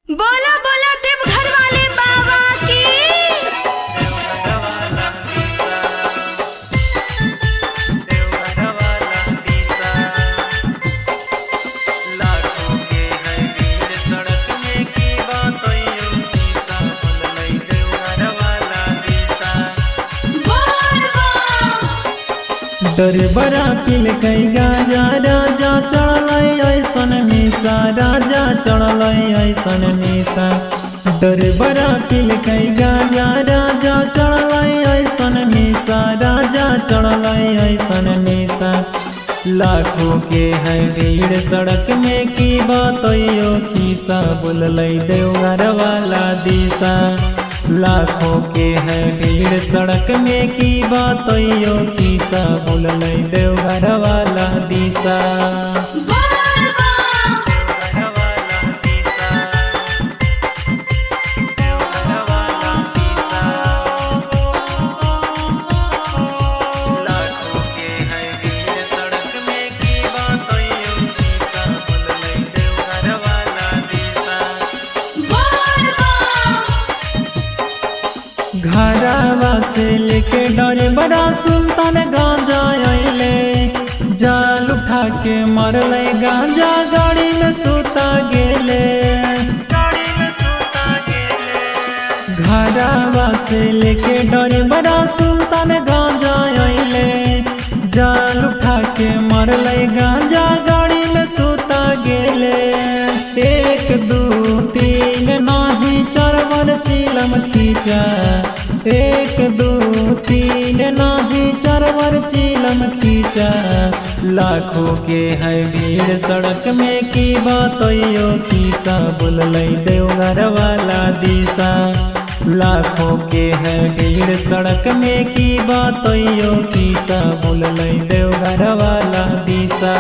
बोला बोला देवघर वाले बाबा की। दरबरा पिल कई गाजा राजा चढ़ल ऐसन मिसा राजा चढ़ल ऐसन मिसा। दरबरा पिल कई गाजा राजा चढ़ल ऐसन मिसा राजा चढ़ल ऐसन मिसा। लाखों के है भीड़ सड़क में की बातों खीसा बोलल देवघर वाला दिशा। लाखों के है भीड़ सड़क में की बातों खीसा बोलल देवघर वाला दिशा। घरवा से लेके डरे बड़ा सुल्तान गांजा अइले जाल उठा के मरले गांजा गाड़ी में सुता गेले। घरवा से लेके डरे बड़ा सुल्तान गांजा अइले जाल उठा के मरले गांजा गाड़ी में सुता गेले। एक दू तीन नाही चरवर चिलम खींचा एक दू तीन नाही चरवर चिलम खींचा। लाखों के है भीड़ सड़क में की बातों खीसा बोलल देवघर वाला दिशा। लाखों के है भीड़ सड़क में की बातों खीसा बोलल देवघर वाला दिशा।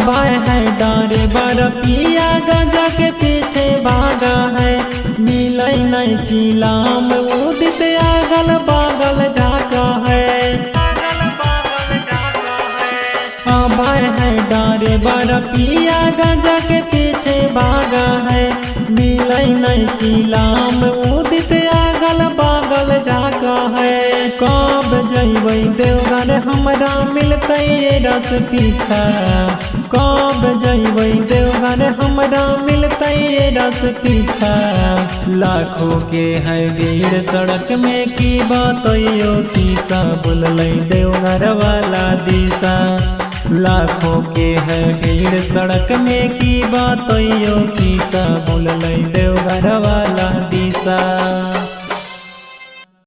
बाय है डारे बर पिया गांजा के पीछे भागा है मिलै नहीं चिलाम उदित आगल बागल जागा है। बाय है डारे बर पिया गांजा के पीछे भागा है मिलै नहीं चिलाम उदित आगल बागल जागा है। कब जइबै देवघर हमरा मिलतै रस पीछा कब जइबै देवघर हमरा मिलतै रस पीछा। लाखों के है भीड़ सड़क में की बातों खीसा बोलल देवघर वाला दिशा। लाखों के है भीड़ सड़क में की बातों खीसा बोलल देवघर वाला दिशा।